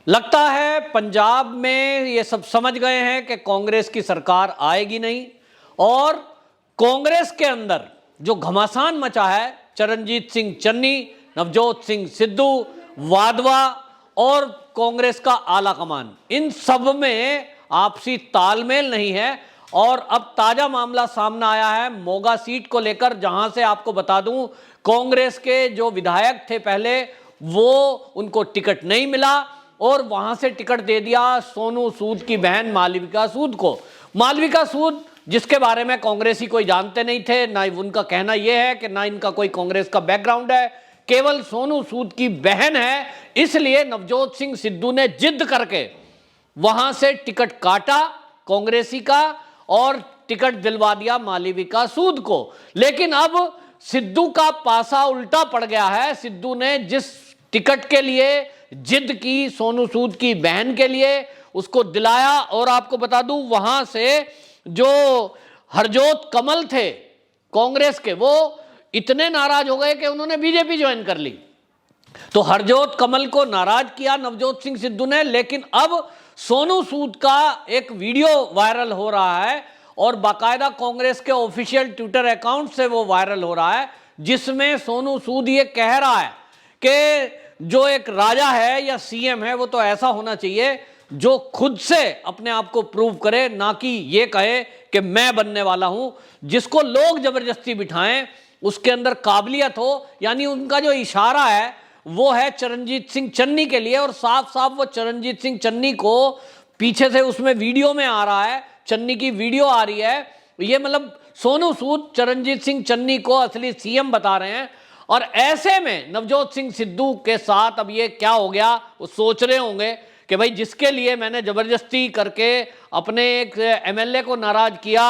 लगता है पंजाब में ये सब समझ गए हैं कि कांग्रेस की सरकार आएगी नहीं और कांग्रेस के अंदर जो घमासान मचा है, चरणजीत सिंह चन्नी, नवजोत सिंह सिद्धू, वाधवा और कांग्रेस का आला कमान, इन सब में आपसी तालमेल नहीं है। और अब ताजा मामला सामने आया है मोगा सीट को लेकर, जहां से आपको बता दूं कांग्रेस के जो विधायक थे पहले, वो उनको टिकट नहीं मिला और वहां से टिकट दे दिया सोनू सूद की बहन मालविका सूद को। मालविका सूद, जिसके बारे में कांग्रेसी कोई जानते नहीं थे, ना उनका कहना यह है कि ना इनका कोई कांग्रेस का बैकग्राउंड है, केवल सोनू सूद की बहन है। इसलिए नवजोत सिंह सिद्धू ने जिद करके वहां से टिकट काटा कांग्रेसी का और टिकट दिलवा दिया मालविका सूद को। लेकिन अब सिद्धू का पासा उल्टा पड़ गया है। सिद्धू ने जिस टिकट के लिए जिद की सोनू सूद की बहन के लिए, उसको दिलाया। और आपको बता दूं वहां से जो हरजोत कमल थे कांग्रेस के, वो इतने नाराज हो गए कि उन्होंने बीजेपी ज्वाइन कर ली। तो हरजोत कमल को नाराज किया नवजोत सिंह सिद्धू ने। लेकिन अब सोनू सूद का एक वीडियो वायरल हो रहा है और बाकायदा कांग्रेस के ऑफिशियल ट्विटर अकाउंट से वो वायरल हो रहा है, जिसमें सोनू सूद ये कह रहा है कि जो एक राजा है या सीएम है वो तो ऐसा होना चाहिए जो खुद से अपने आप को प्रूव करे, ना कि ये कहे कि मैं बनने वाला हूं। जिसको लोग जबरदस्ती बिठाएं उसके अंदर काबिलियत हो। यानी उनका जो इशारा है वो है चरणजीत सिंह चन्नी के लिए, और साफ साफ वो चरणजीत सिंह चन्नी को पीछे से उसमें वीडियो में आ रहा है, चन्नी की वीडियो आ रही है। ये मतलब सोनू सूद चरणजीत सिंह चन्नी को असली सीएम बता रहे हैं। और ऐसे में नवजोत सिंह सिद्धू के साथ अब ये क्या हो गया, वो सोच रहे होंगे कि भाई जिसके लिए मैंने जबरदस्ती करके अपने एक एमएलए को नाराज किया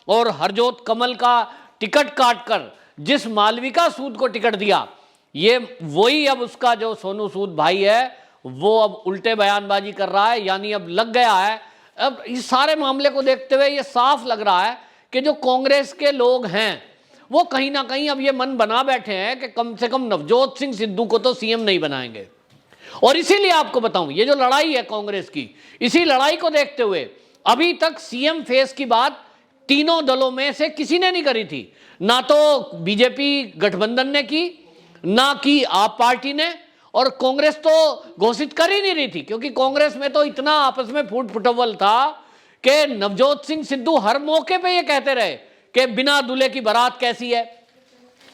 और हरजोत कमल का टिकट काट कर जिस मालविका सूद को टिकट दिया, ये वही अब उसका जो सोनू सूद भाई है वो अब उल्टे बयानबाजी कर रहा है। यानी अब लग गया है। अब इस सारे मामले को देखते हुए ये साफ लग रहा है कि जो कांग्रेस के लोग हैं वो कहीं ना कहीं अब ये मन बना बैठे हैं कि कम से कम नवजोत सिंह सिद्धू को तो सीएम नहीं बनाएंगे। और इसीलिए आपको बताऊं, ये जो लड़ाई है कांग्रेस की, इसी लड़ाई को देखते हुए अभी तक सीएम फेस की बात तीनों दलों में से किसी ने नहीं करी थी। ना तो बीजेपी गठबंधन ने की, ना कि आप पार्टी ने, और कांग्रेस तो घोषित कर ही नहीं रही थी, क्योंकि कांग्रेस में तो इतना आपस में फूट फुटवल था कि नवजोत सिंह सिद्धू हर मौके पे ये कहते रहे कि बिना दूल्हे की बारात कैसी है,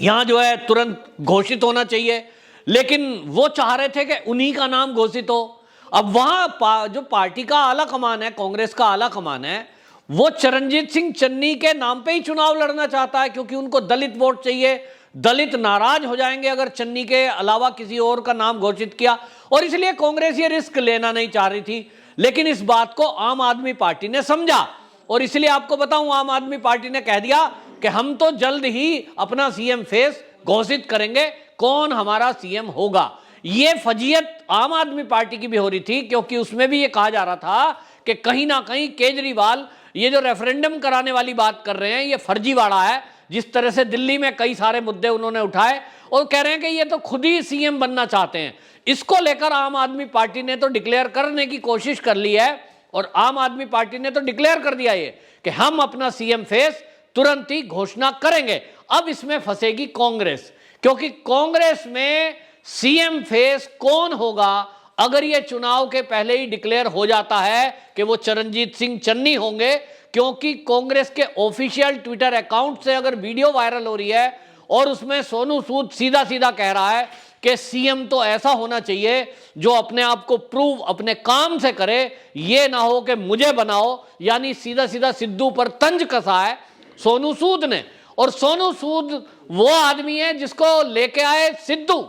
यहां जो है तुरंत घोषित होना चाहिए। लेकिन वो चाह रहे थे कि उन्हीं का नाम घोषित हो। अब वहां जो पार्टी का आला कमान है, कांग्रेस का आला कमान है, वो चरणजीत सिंह चन्नी के नाम पे ही चुनाव लड़ना चाहता है, क्योंकि उनको दलित वोट चाहिए। दलित नाराज हो जाएंगे अगर चन्नी के अलावा किसी और का नाम घोषित किया, और इसलिए कांग्रेस ये रिस्क लेना नहीं चाह रही थी। लेकिन इस बात को आम आदमी पार्टी ने समझा, और इसलिए आपको बताऊं आम आदमी पार्टी ने कह दिया कि हम तो जल्द ही अपना सीएम फेस घोषित करेंगे, कौन हमारा सीएम होगा। ये फजीयत आम आदमी पार्टी की भी हो रही थी, क्योंकि उसमें भी ये कहा जा रहा था कि कहीं ना कहीं केजरीवाल ये जो रेफरेंडम कराने वाली बात कर रहे हैं ये फर्जीवाड़ा है। जिस तरह से दिल्ली में कई सारे मुद्दे उन्होंने उठाए और कह रहे हैं कि ये तो खुद ही सीएम बनना चाहते हैं। इसको लेकर आम आदमी पार्टी ने तो डिक्लेयर करने की कोशिश कर ली है, और आम आदमी पार्टी ने तो डिक्लेयर कर दिया ये कि हम अपना सीएम फेस तुरंत ही घोषणा करेंगे। अब इसमें फंसेगी कांग्रेस, क्योंकि कांग्रेस में सीएम फेस कौन होगा अगर ये चुनाव के पहले ही डिक्लेयर हो जाता है कि वो चरणजीत सिंह चन्नी होंगे। क्योंकि कांग्रेस के ऑफिशियल ट्विटर अकाउंट से अगर वीडियो वायरल हो रही है और उसमें सोनू सूद सीधा सीधा कह रहा है कि सीएम तो ऐसा होना चाहिए जो अपने आप को प्रूव अपने काम से करे, ये ना हो कि मुझे बनाओ। यानी सीधा सीधा सिद्धू पर तंज कसा है सोनू सूद ने। और सोनू सूद वो आदमी है जिसको लेके आए सिद्धू,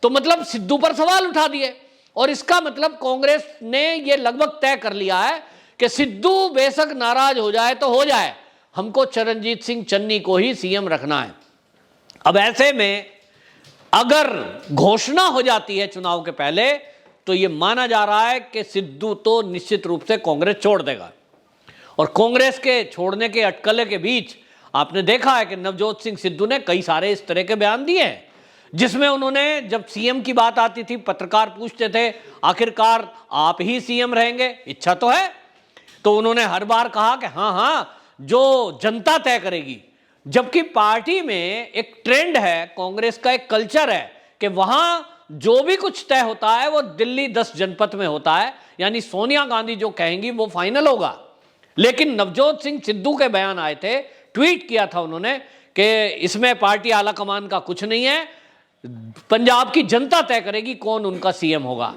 तो मतलब सिद्धू पर सवाल उठा दिए। और इसका मतलब कांग्रेस ने ये लगभग तय कर लिया है कि सिद्धू बेशक नाराज हो जाए तो हो जाए, हमको चरणजीत सिंह चन्नी को ही सीएम रखना है। अब ऐसे में अगर घोषणा हो जाती है चुनाव के पहले, तो यह माना जा रहा है कि सिद्धू तो निश्चित रूप से कांग्रेस छोड़ देगा। और कांग्रेस के छोड़ने के अटकले के बीच आपने देखा है कि नवजोत सिंह सिद्धू ने कई सारे इस तरह के बयान दिए हैं जिसमें उन्होंने, जब सीएम की बात आती थी, पत्रकार पूछते थे आखिरकार आप ही सीएम रहेंगे, इच्छा तो है, तो उन्होंने हर बार कहा कि हाँ हाँ जो जनता तय करेगी। जबकि पार्टी में एक ट्रेंड है, कांग्रेस का एक कल्चर है कि वहां जो भी कुछ तय होता है वो दिल्ली 10 जनपद में होता है, यानी सोनिया गांधी जो कहेंगी वो फाइनल होगा। लेकिन नवजोत सिंह सिद्धू के बयान आए थे, ट्वीट किया था उन्होंने कि इसमें पार्टी आला कमान का कुछ नहीं है, पंजाब की जनता तय करेगी कौन उनका सीएम होगा।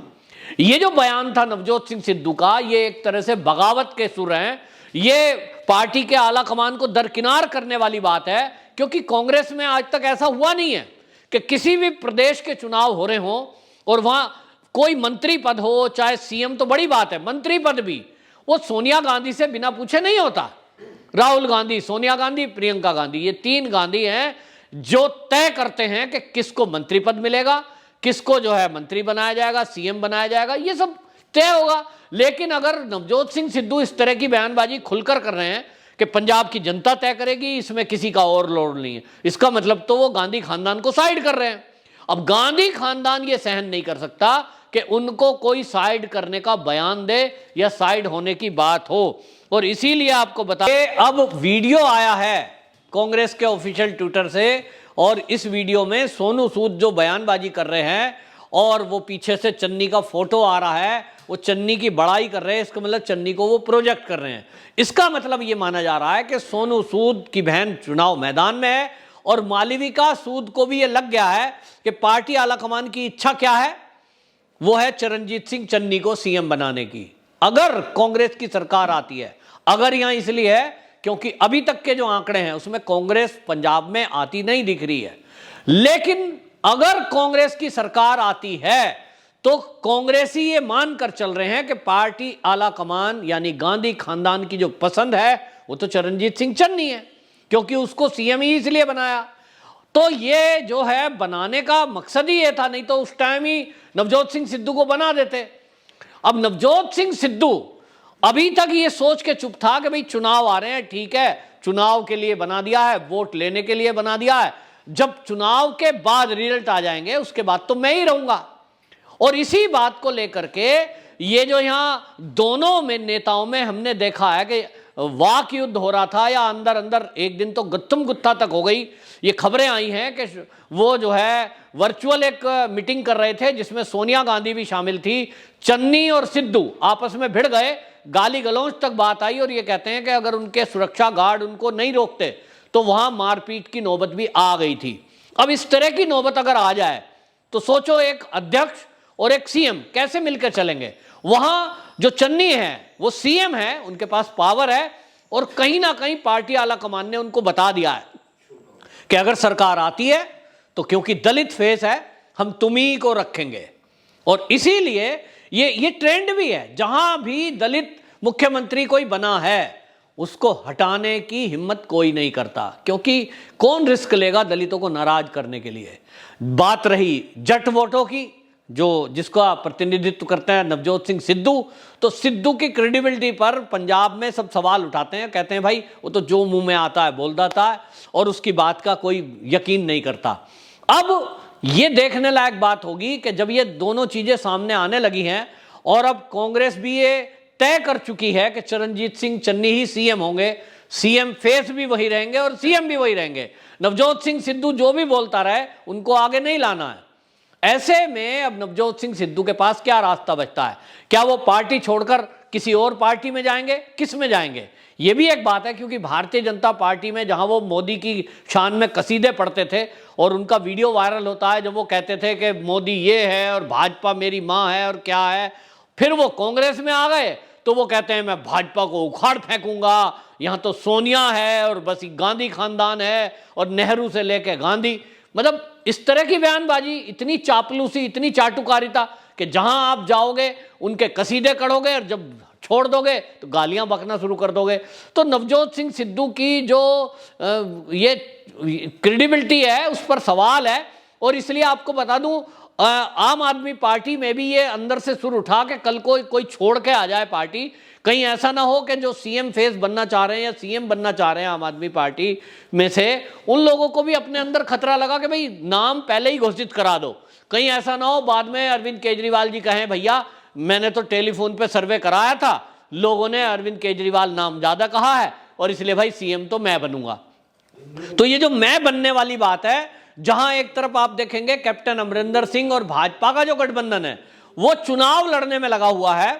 ये जो बयान था नवजोत सिंह सिद्धू का, ये एक तरह से बगावत के सुर हैं, ये पार्टी के आला कमान को दरकिनार करने वाली बात है, क्योंकि कांग्रेस में आज तक ऐसा हुआ नहीं है कि किसी भी प्रदेश के चुनाव हो रहे हों और वहां कोई मंत्री पद हो, चाहे सीएम तो बड़ी बात है, मंत्री पद भी वो सोनिया गांधी से बिना पूछे नहीं होता। राहुल गांधी, सोनिया गांधी, प्रियंका गांधी, ये 3 गांधी हैं जो तय करते हैं कि किसको मंत्री पद मिलेगा, किसको जो है मंत्री बनाया जाएगा, सीएम बनाया जाएगा, ये सब तय होगा। लेकिन अगर नवजोत सिंह सिद्धू इस तरह की बयानबाजी खुलकर कर रहे हैं कि पंजाब की जनता तय करेगी, इसमें किसी का और लोड नहीं है, इसका मतलब तो वो गांधी खानदान को साइड कर रहे हैं। अब गांधी खानदान ये सहन नहीं कर सकता कि उनको कोई साइड करने का बयान दे या साइड होने की बात हो, और इसीलिए आपको बता अब वीडियो आया है कांग्रेस के ऑफिशियल ट्विटर से, और इस वीडियो में सोनू सूद जो बयानबाजी कर रहे हैं और वो पीछे से चन्नी का फोटो आ रहा है, वो चन्नी की बड़ाई कर रहे हैं, इसका मतलब चन्नी को वो प्रोजेक्ट कर रहे हैं। इसका मतलब ये माना जा रहा है कि सोनू सूद की बहन चुनाव मैदान में है, और मालविका सूद को भी ये लग गया है कि पार्टी आलाकमान की इच्छा क्या है, वो है चरणजीत सिंह चन्नी को सीएम बनाने की। अगर कांग्रेस की सरकार आती है, अगर यहां इसलिए है क्योंकि अभी तक के जो आंकड़े हैं उसमें कांग्रेस पंजाब में आती नहीं दिख रही है, लेकिन अगर कांग्रेस की सरकार आती है तो कांग्रेसी ये मानकर चल रहे हैं कि पार्टी आला कमान यानी गांधी खानदान की जो पसंद है वो तो चरणजीत सिंह चन्नी है, क्योंकि उसको सीएम ही इसलिए बनाया। तो ये जो है बनाने का मकसद ही ये था, नहीं तो उस टाइम ही नवजोत सिंह सिद्धू को बना देते। अब नवजोत सिंह सिद्धू अभी तक ये सोच के चुप था कि भाई चुनाव आ रहे हैं, ठीक है, चुनाव के लिए बना दिया है, वोट लेने के लिए बना दिया है, जब चुनाव के बाद रिजल्ट आ जाएंगे उसके बाद तो मैं ही रहूंगा। और इसी बात को लेकर के ये जो यहां दोनों में नेताओं में हमने देखा है कि वाक युद्ध हो रहा था, या अंदर अंदर एक दिन तो गुत्थम गुत्था तक हो गई। ये खबरें आई हैं कि वो जो है वर्चुअल एक मीटिंग कर रहे थे जिसमें सोनिया गांधी भी शामिल थी, चन्नी और सिद्धू आपस में भिड़ गए, गाली गलौज तक बात आई, और ये कहते हैं कि अगर उनके सुरक्षा गार्ड उनको नहीं रोकते तो वहां मारपीट की नौबत भी आ गई थी। अब इस तरह की नौबत अगर आ जाए तो सोचो एक अध्यक्ष और एक सीएम कैसे मिलकर चलेंगे। वहां जो चन्नी है वो सीएम है, उनके पास पावर है, और कहीं ना कहीं पार्टी आला कमान ने उनको बता दिया है कि अगर सरकार आती है तो क्योंकि दलित फेस है हम तुम्ही को रखेंगे। और इसीलिए ये ट्रेंड भी है, जहां भी दलित मुख्यमंत्री कोई बना है उसको हटाने की हिम्मत कोई नहीं करता, क्योंकि कौन रिस्क लेगा दलितों को नाराज करने के लिए। बात रही जट वोटों की, जो जिसका प्रतिनिधित्व करते हैं नवजोत सिंह सिद्धू, तो सिद्धू की क्रेडिबिलिटी पर पंजाब में सब सवाल उठाते हैं, कहते हैं भाई वो तो जो मुंह में आता है बोल देता है और उसकी बात का कोई यकीन नहीं करता। अब ये देखने लायक बात होगी कि जब ये दोनों चीजें सामने आने लगी हैं और अब कांग्रेस भी ये तय कर चुकी है कि चरणजीत सिंह चन्नी ही सीएम होंगे, सीएम फेस भी वही रहेंगे और सीएम भी वही रहेंगे, नवजोत सिंह सिद्धू जो भी बोलता रहे उनको आगे नहीं लाना है। ऐसे में अब नवजोत सिंह सिद्धू के पास क्या रास्ता बचता है? क्या वो पार्टी छोड़कर किसी और पार्टी में जाएंगे? किस में जाएंगे? ये भी एक बात है, क्योंकि भारतीय जनता पार्टी में जहां वो मोदी की शान में कसीदे पढ़ते थे और उनका वीडियो वायरल होता है जब वो कहते थे कि मोदी ये है और भाजपा मेरी माँ है और क्या है, फिर वो कांग्रेस में आ गए तो वो कहते हैं मैं भाजपा को उखाड़ फेंकूंगा, यहाँ तो सोनिया है और बस गांधी खानदान है और नेहरू से लेके गांधी। मतलब इस तरह की बयानबाजी, इतनी चापलूसी, इतनी चाटुकारिता कि जहां आप जाओगे उनके कसीदे कढ़ोगे और जब छोड़ दोगे तो गालियां बकना शुरू कर दोगे। तो नवजोत सिंह सिद्धू की जो ये क्रेडिबिलिटी है उस पर सवाल है। और इसलिए आपको बता दूं, आम आदमी पार्टी में भी ये अंदर से सुर उठा के कल को कोई छोड़ के आ जाए पार्टी, कहीं ऐसा ना हो कि जो सीएम फेस बनना चाह रहे हैं या सीएम बनना चाह रहे हैं आम आदमी पार्टी में से, उन लोगों को भी अपने अंदर खतरा लगा कि भाई नाम पहले ही घोषित करा दो, कहीं ऐसा ना हो बाद में अरविंद केजरीवाल जी कहें भैया मैंने तो टेलीफोन पे सर्वे कराया था, लोगों ने अरविंद केजरीवाल नाम ज्यादा कहा है और इसलिए भाई सीएम तो मैं बनूंगा। तो ये जो मैं बनने वाली बात है, जहां एक तरफ आप देखेंगे कैप्टन अमरिंदर सिंह और भाजपा का जो गठबंधन है वो चुनाव लड़ने में लगा हुआ है,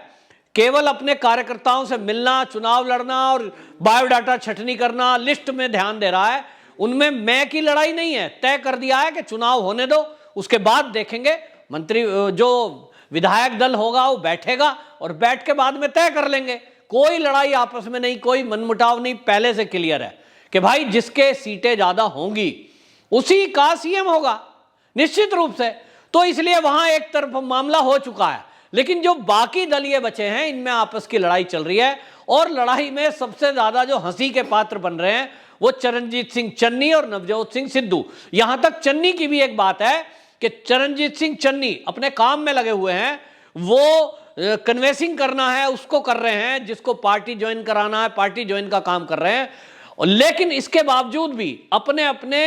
केवल अपने कार्यकर्ताओं से मिलना, चुनाव लड़ना और बायोडाटा छटनी करना, लिस्ट में ध्यान दे रहा है। उनमें मैं की लड़ाई नहीं है, तय कर दिया है कि चुनाव होने दो, उसके बाद देखेंगे। मंत्री जो विधायक दल होगा वो बैठेगा और बैठ के बाद में तय कर लेंगे। कोई लड़ाई आपस में नहीं, कोई मनमुटाव नहीं, पहले से क्लियर है कि भाई जिसके सीटें ज्यादा होंगी उसी का सीएम होगा निश्चित रूप से। तो इसलिए वहां एक तरफ मामला हो चुका है, लेकिन जो बाकी दल ये बचे हैं इनमें आपस की लड़ाई चल रही है और लड़ाई में सबसे ज्यादा जो हंसी के पात्र बन रहे हैं वो चरणजीत सिंह चन्नी और नवजोत सिंह सिद्धू। यहां तक चन्नी की भी एक बात है कि चरणजीत सिंह चन्नी अपने काम में लगे हुए हैं, वो कन्वेंसिंग करना है उसको कर रहे हैं, जिसको पार्टी ज्वाइन कराना है पार्टी ज्वाइन का काम कर रहे हैं, लेकिन इसके बावजूद भी अपने अपने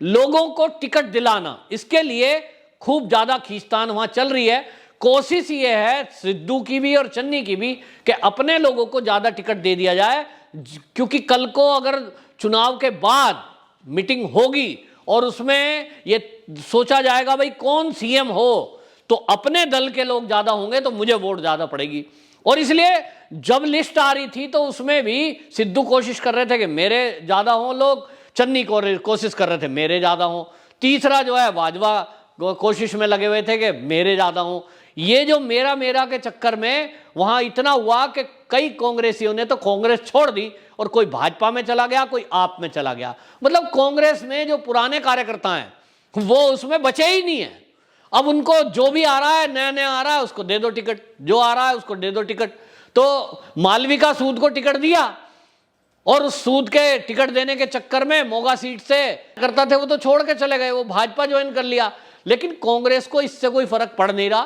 लोगों को टिकट दिलाना, इसके लिए खूब ज्यादा खींचतान वहां चल रही है। कोशिश ये है सिद्धू की भी और चन्नी की भी कि अपने लोगों को ज्यादा टिकट दे दिया जाए, क्योंकि कल को अगर चुनाव के बाद मीटिंग होगी और उसमें ये सोचा जाएगा भाई कौन सीएम हो, तो अपने दल के लोग ज्यादा होंगे तो मुझे वोट ज्यादा पड़ेगी। और इसलिए जब लिस्ट आ रही थी तो उसमें भी सिद्धू कोशिश कर रहे थे कि मेरे ज्यादा हों लोग, चन्नी कोशिश कर रहे थे मेरे ज्यादा हों, तीसरा जो है बाजवा कोशिश में लगे हुए थे कि मेरे ज्यादा हों। ये जो मेरा मेरा के चक्कर में वहां इतना हुआ कि कई कांग्रेसियों ने तो कांग्रेस छोड़ दी और कोई भाजपा में चला गया, कोई आप में चला गया। मतलब कांग्रेस में जो पुराने कार्यकर्ता हैं वो उसमें बचे ही नहीं है। अब उनको जो भी आ रहा है, नया नया आ रहा है, उसको दे दो टिकट, जो आ रहा है उसको दे दो टिकट। तो मालविका सूद को टिकट दिया और उस सूद के टिकट देने के चक्कर में मोगा सीट से करता थे वो तो छोड़ के चले गए, वो भाजपा ज्वाइन कर लिया। लेकिन कांग्रेस को इससे कोई फर्क पड़ नहीं रहा,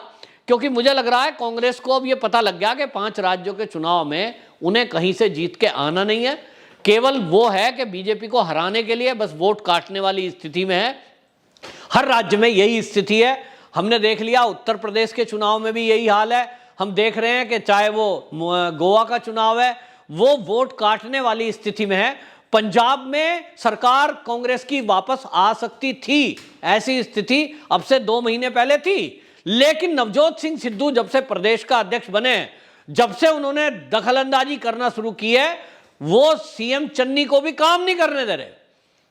क्योंकि मुझे लग रहा है कांग्रेस को अब ये पता लग गया कि 5 राज्यों के चुनाव में उन्हें कहीं से जीत के आना नहीं है, केवल वो है कि बीजेपी को हराने के लिए बस वोट काटने वाली स्थिति में है। हर राज्य में यही स्थिति है, हमने देख लिया उत्तर प्रदेश के चुनाव में भी यही हाल है। हम देख रहे हैं कि चाहे वो गोवा का चुनाव है वो वोट काटने वाली स्थिति में है। पंजाब में सरकार कांग्रेस की वापस आ सकती थी, ऐसी स्थिति अब से 2 महीने पहले थी, लेकिन नवजोत सिंह सिद्धू जब से प्रदेश का अध्यक्ष बने, जब से उन्होंने दखलंदाजी करना शुरू की है, वो सीएम चन्नी को भी काम नहीं करने दे रहे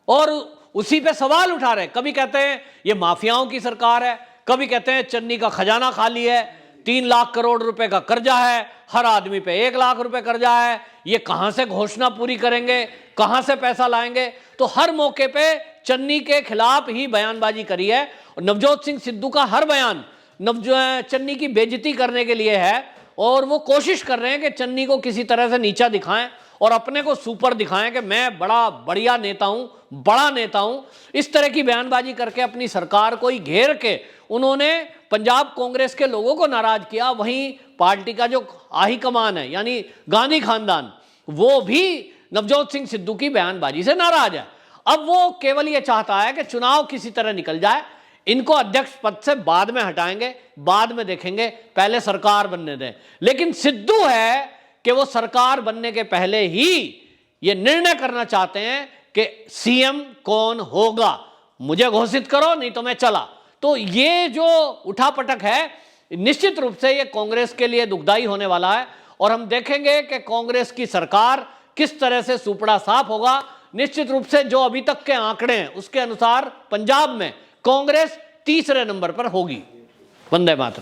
और उसी पे सवाल उठा रहे। कभी कहते हैं ये माफियाओं की सरकार है, कभी कहते हैं चन्नी का खजाना खाली है, 3 लाख करोड़ रुपए का कर्जा है, हर आदमी पे 1 लाख रुपए कर्जा है, ये कहां से घोषणा पूरी करेंगे, कहां से पैसा लाएंगे। तो हर मौके पे चन्नी के खिलाफ ही बयानबाजी करी है और नवजोत सिंह सिद्धू का हर बयान चन्नी की बेइज्जती करने के लिए है और वो कोशिश कर रहे हैं कि चन्नी को किसी तरह से नीचा दिखाएं और अपने को सुपर दिखाएं कि मैं बड़ा बढ़िया नेता हूं, बड़ा नेता हूं। इस तरह की बयानबाजी करके अपनी सरकार को ही घेर के उन्होंने पंजाब कांग्रेस के लोगों को नाराज किया। वहीं पार्टी का जो हाई कमान है यानी गांधी खानदान, वो भी नवजोत सिंह सिद्धू की बयानबाजी से नाराज है। अब वो केवल ये चाहता है कि चुनाव किसी तरह निकल जाए, इनको अध्यक्ष पद से बाद में हटाएंगे, बाद में देखेंगे, पहले सरकार बनने दें। लेकिन सिद्धू है कि वो सरकार बनने के पहले ही ये निर्णय करना चाहते हैं कि सीएम कौन होगा, मुझे घोषित करो नहीं तो मैं चला। तो ये जो उठापटक है निश्चित रूप से ये कांग्रेस के लिए दुखदाई होने वाला है और हम देखेंगे कि कांग्रेस की सरकार किस तरह से सुपड़ा साफ होगा। निश्चित रूप से जो अभी तक के आंकड़े हैं उसके अनुसार पंजाब में कांग्रेस तीसरे नंबर पर होगी। वंदे मातरम।